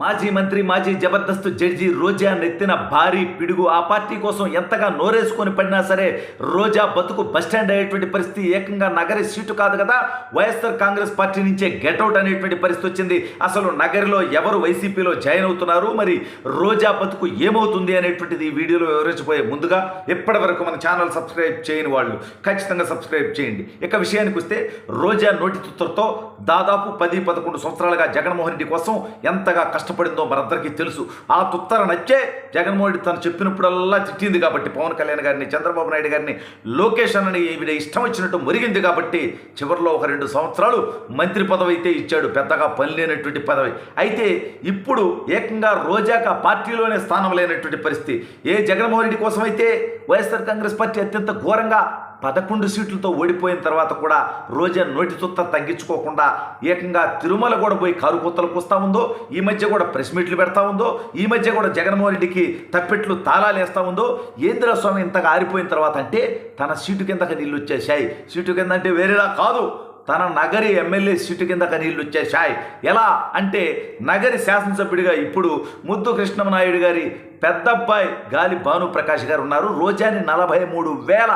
మాజీ మంత్రి, మాజీ జబర్దస్త్ జడ్జి రోజా నెత్తిన భారీ పిడుగు. ఆ పార్టీ కోసం ఎంతగా నోరేసుకొని పడినా సరే రోజా బతుకు బస్టాండ్ అయ్యేటువంటి పరిస్థితి. ఏకంగా నగరి సీటు కాదు కదా, వైఎస్ఆర్ కాంగ్రెస్ పార్టీ నుంచే గెట్అవుట్ అనేటువంటి పరిస్థితి వచ్చింది. అసలు నగరిలో ఎవరు వైసీపీలో జాయిన్ అవుతున్నారు, మరి రోజా బతుకు ఏమవుతుంది అనేటువంటిది ఈ వీడియోలో వివరించబోయే ముందుగా ఇప్పటి వరకు మన ఛానల్ సబ్స్క్రైబ్ చేయని వాళ్ళు ఖచ్చితంగా సబ్స్క్రైబ్ చేయండి. ఇక విషయానికి వస్తే, రోజా నోటి తుత్తరతో దాదాపు 10-11 సంవత్సరాలుగా జగన్మోహన్ రెడ్డి కోసం ఎంతగా కష్టపడిందో మనందరికీ తెలుసు. ఆ తుత్తర నచ్చే జగన్మోహన్ రెడ్డి తను చెప్పినప్పుడల్లా తిట్టింది కాబట్టి పవన్ కళ్యాణ్ గారిని, చంద్రబాబు నాయుడు గారిని, లోకేష్ అన్నని ఈవిడ ఇష్టం వచ్చినట్టు మురిగింది కాబట్టి చివరిలో ఒక 2 సంవత్సరాలు మంత్రి పదవి అయితే ఇచ్చాడు, పెద్దగా పని లేనటువంటి పదవి. అయితే ఇప్పుడు ఏకంగా రోజాక పార్టీలోనే స్థానం లేనటువంటి పరిస్థితి. ఏ జగన్మోహన్ రెడ్డి కోసం అయితే వైఎస్ఆర్ కాంగ్రెస్ పార్టీ అత్యంత ఘోరంగా 11 సీట్లతో ఓడిపోయిన తర్వాత కూడా రోజా నోటి తుత్త తగ్గించుకోకుండా ఏకంగా తిరుమల కూడా పోయి కారుకొత్తలకు వస్తూ ఉందో, ఈ మధ్య కూడా ప్రెస్ మీట్లు పెడతా ఉందో, ఈ మధ్య కూడా జగన్మోహన్ రెడ్డికి తప్పెట్లు తాళాలు వేస్తూ ఉందో, ఏంద్ర స్వామి ఇంతగా ఆరిపోయిన తర్వాత అంటే తన సీటు కిందకి నీళ్ళు వచ్చేసాయి. సీటు కింద అంటే వేరేలా కాదు, తన నగరి ఎమ్మెల్యే సీటు కిందక నీళ్ళు వచ్చేసాయి. ఎలా అంటే నగరి శాసనసభ్యుడిగా ఇప్పుడు ముద్దు కృష్ణమనాయుడు గారి పెద్ద అబ్బాయి గాలి భానుప్రకాష్ గారు ఉన్నారు. రోజాని 43,000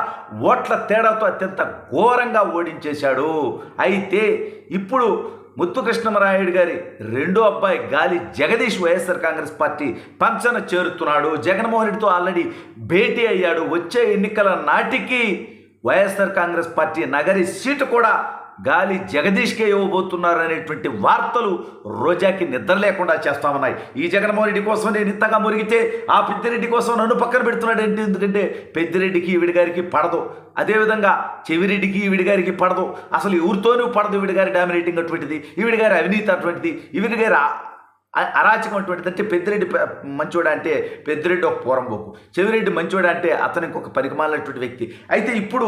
ఓట్ల తేడాతో అత్యంత ఘోరంగా ఓడించేశాడు. అయితే ఇప్పుడు ముత్తు కృష్ణమనాయుడు గారి రెండో అబ్బాయి గాలి జగదీష్ వైఎస్ఆర్ కాంగ్రెస్ పార్టీ పంచన చేరుతున్నాడు. జగన్మోహన్ రెడ్డితో ఆల్రెడీ భేటీ అయ్యాడు. వచ్చే ఎన్నికల నాటికి వైఎస్ఆర్ కాంగ్రెస్ పార్టీ నగరి సీటు కూడా గాలి జగదీష్కే ఇవ్వబోతున్నారు అనేటువంటి వార్తలు రోజాకి నిద్ర లేకుండా చేస్తామన్నాయి. ఈ జగన్మోహన్ రెడ్డి కోసం నేను ఇంతగా మురిగితే ఆ పెద్దిరెడ్డి కోసం నన్ను పక్కన పెడుతున్నాడు ఏంటి? ఎందుకంటే పెద్దిరెడ్డికి ఈవిడి గారికి పడదు, అదేవిధంగా చెవిరెడ్డికి ఈవిడి గారికి పడదు, అసలు ఎవరితోనూ పడదు. ఈవిడి గారి డామినేటింగ్ అటువంటిది, ఈవిడి గారి అవినీతి అటువంటిది, ఈవిడి గారి అరాచకం అటువంటిది. అంటే పెద్దిరెడ్డి మంచోడా అంటే పెద్దిరెడ్డి ఒక పోరంబోకు, చెవిరెడ్డి మంచోడా అంటే అతనికి ఒక పనికిమాలినటువంటి వ్యక్తి. అయితే ఇప్పుడు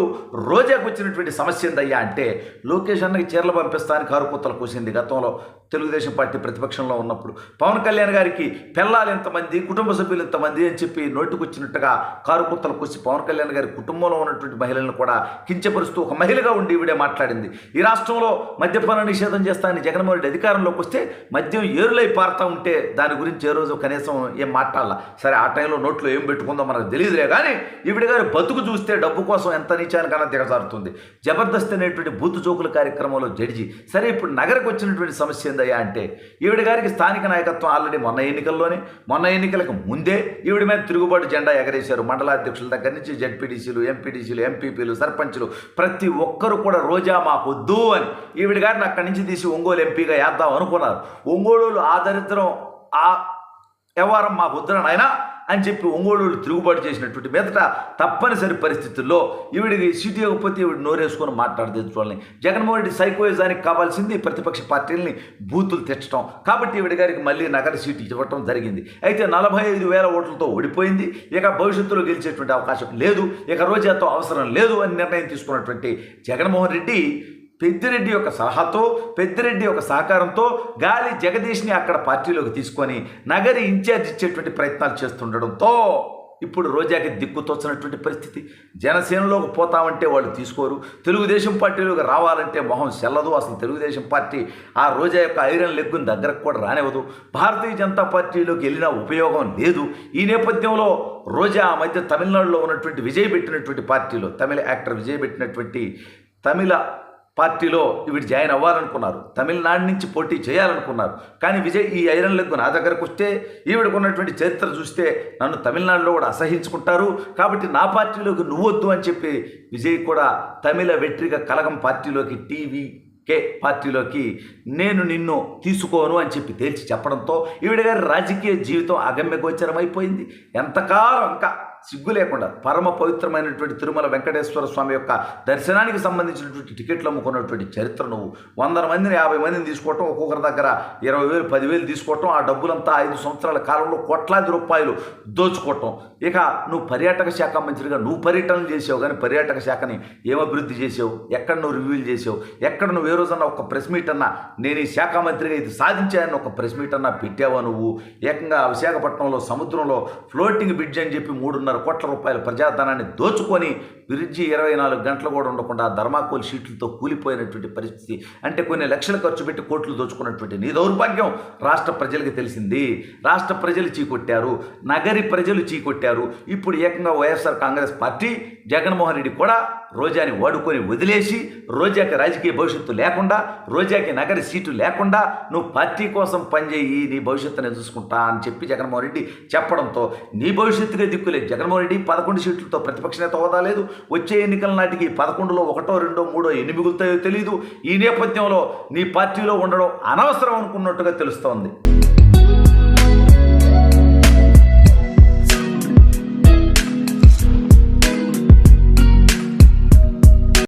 రోజాకు వచ్చినటువంటి సమస్య ఏందయ్యా అంటే, లోకేష్ అన్నకి చీరలు పంపిస్తానికి కారుకొత్తలు కూసింది. గతంలో తెలుగుదేశం పార్టీ ప్రతిపక్షంలో ఉన్నప్పుడు పవన్ కళ్యాణ్ గారికి పిల్లలు ఎంతమంది, కుటుంబ సభ్యులు ఎంతమంది అని చెప్పి నోటుకొచ్చినట్టుగా కారుకొత్తలు కూసి పవన్ కళ్యాణ్ గారి కుటుంబంలో ఉన్నటువంటి మహిళలను కూడా కించపరుస్తూ ఒక మహిళగా ఉండి ఈవిడే మాట్లాడింది. ఈ రాష్ట్రంలో మద్యపాన నిషేధం చేస్తానని జగన్మోహన్ రెడ్డి అధికారంలోకి వస్తే మద్యం ఏరులై ఉంటే దాని గురించి ఏ రోజు కనీసం ఏం మాట్లాడాల. సరే, ఆ టైంలో నోట్లో ఏం పెట్టుకుందో మనకు తెలియదులే, కానీ ఈవిడ గారి బతుకు చూస్తే డబ్బు కోసం ఎంత నీచానికన్నా దిగజారుతుంది. జబర్దస్త్ అనేటువంటి బూతు జోకుల కార్యక్రమంలో జడ్జి. సరే, ఇప్పుడు నగరకు వచ్చినటువంటి సమస్య ఏందయ్యా అంటే, ఈవిడ గారికి స్థానిక నాయకత్వం ఆల్రెడీ మొన్న ఎన్నికలకు ముందే ఈవిడ మీద తిరుగుబాటు జెండా ఎగరేశారు. మండలాధ్యక్షుల దగ్గర నుంచి జడ్పీటీసీలు, ఎంపీటీసీలు, ఎంపీపీలు, సర్పంచులు ప్రతి ఒక్కరు కూడా రోజా మాకొద్దు అని ఈవిడ గారిని అక్కడి నుంచి తీసి ఒంగోలు ఎంపీగా వేద్దాం అనుకున్నారు. ఒంగోలు ఆదరిద్రం ఆ వ్యవహారం మాకు వద్దున నాయనా అని చెప్పి ఒంగోలు తిరుగుబాటు చేసినటువంటి మీదట తప్పనిసరి పరిస్థితుల్లో ఈవిడికి సీటు ఇవ్వకపోతే ఈవిడ నోరేసుకొని మాట్లాడదేసుకోవాలని జగన్మోహన్ రెడ్డి సైకోయిజానికి కావాల్సింది ప్రతిపక్ష పార్టీలని బూతులు తెచ్చడం. కాబట్టి ఈవిడ గారికి మళ్ళీ నగర సీటు ఇవ్వటం జరిగింది. అయితే 45,000 ఓట్లతో ఓడిపోయింది. ఇక భవిష్యత్తులో గెలిచేటువంటి అవకాశం లేదు, ఇక రోజాతో అవసరం లేదు అని నిర్ణయం తీసుకున్నటువంటి జగన్మోహన్ రెడ్డి పెద్దిరెడ్డి యొక్క సలహాతో, పెద్దిరెడ్డి యొక్క సహకారంతో గాలి జగదీష్ని అక్కడ పార్టీలోకి తీసుకొని నగరి ఇన్ఛార్జ్ ఇచ్చేటువంటి ప్రయత్నాలు చేస్తుండడంతో ఇప్పుడు రోజాకి దిక్కుతోచినటువంటి పరిస్థితి. జనసేనలోకి పోతామంటే వాళ్ళు తీసుకోరు, తెలుగుదేశం పార్టీలోకి రావాలంటే మొహం చెల్లదు. అసలు తెలుగుదేశం పార్టీ ఆ రోజా యొక్క ఐరన్ లెగ్గుని దగ్గరకు కూడా రానివ్వదు. భారతీయ జనతా పార్టీలోకి వెళ్ళినా ఉపయోగం లేదు. ఈ నేపథ్యంలో రోజా ఆ మధ్య తమిళనాడులో ఉన్నటువంటి విజయ్ పెట్టినటువంటి పార్టీలో, తమిళ యాక్టర్ విజయ్ పెట్టినటువంటి తమిళ పార్టీలో ఈవిడ జాయిన్ అవ్వాలనుకున్నారు. తమిళనాడు నుంచి పోటీ చేయాలనుకున్నారు. కానీ విజయ్ ఈ ఐరన్ లెగ్ నా దగ్గరకు వస్తే ఈవిడకు ఉన్నటువంటి చరిత్ర చూస్తే నన్ను తమిళనాడులో కూడా అసహించుకుంటారు, కాబట్టి నా పార్టీలోకి నువ్వొద్దు అని చెప్పి విజయ్ కూడా తమిళ వెట్రిగ కలగం పార్టీలోకి, టీవీకే పార్టీలోకి నేను నిన్ను తీసుకోను అని చెప్పి తేల్చి చెప్పడంతో ఈవిడ గారి రాజకీయ జీవితం అగమ్యగోచరమైపోయింది. ఎంతకాలం ఇంకా సిగ్గు లేకుండా పరమ పవిత్రమైనటువంటి తిరుమల వెంకటేశ్వర స్వామి యొక్క దర్శనానికి సంబంధించినటువంటి టికెట్లు అమ్ముకున్నటువంటి చరిత్ర నువ్వు. 100 మందిని 50 మందిని తీసుకోవటం, ఒక్కొక్కరి దగ్గర 20,000 10,000 తీసుకోవటం, ఆ డబ్బులంతా 5 సంవత్సరాల కాలంలో కోట్లాది రూపాయలు దోచుకోవటం. ఇక నువ్వు పర్యాటక శాఖ మంత్రిగా నువ్వు పర్యటనలు చేసావు, కానీ పర్యాటక శాఖని ఏం అభివృద్ధి చేసావు? ఎక్కడ నువ్వు రివ్యూలు చేసావు? ఎక్కడ నువ్వు ఏ రోజన్నా ఒక ప్రెస్ మీట్ అన్నా నేను ఈ శాఖ మంత్రిగా ఇది సాధించాయని ఒక ప్రెస్ మీట్ అన్నా పెట్టావా? నువ్వు ఏకంగా విశాఖపట్నంలో సముద్రంలో ఫ్లోటింగ్ బ్రిడ్జ్ అని చెప్పి 3.5 కోట్ల రూపాయల ప్రజాధనాన్ని దోచుకొని బ్రిడ్జి 24 గంటలు కూడా ఉండకుండా ధర్మాకోల్ షీట్లతో కూలిపోయినటువంటి పరిస్థితి. అంటే కొన్ని లక్షలు ఖర్చు పెట్టి కోట్లు దోచుకున్నటువంటి నీ దౌర్భాగ్యం రాష్ట్ర ప్రజలకు తెలిసింది. రాష్ట్ర ప్రజలు చీకొట్టారు, నగరి ప్రజలు చీకొట్టారు. ఇప్పుడు ఏకంగా వైఎస్ఆర్ కాంగ్రెస్ పార్టీ జగన్మోహన్ రెడ్డి కూడా రోజాని వాడుకొని వదిలేసి, రోజాకి రాజకీయ భవిష్యత్తు లేకుండా, రోజాకి నగరి సీటు లేకుండా నువ్వు పార్టీ కోసం పనిచేయి, నీ భవిష్యత్తుని చూసుకుంటా అని చెప్పి జగన్మోహన్ రెడ్డి చెప్పడంతో నీ భవిష్యత్తుగా దిక్కులేదు. జగన్మోహన్ రెడ్డి 11 సీట్లతో ప్రతిపక్ష నేత హోదా లేదు. వచ్చే ఎన్నికల నాటికి 11లో 1, 2, 3 ఎన్ని మిగులుతాయో తెలియదు. ఈ నేపథ్యంలో నీ పార్టీలో ఉండడం అనవసరం అనుకున్నట్టుగా తెలుస్తోంది.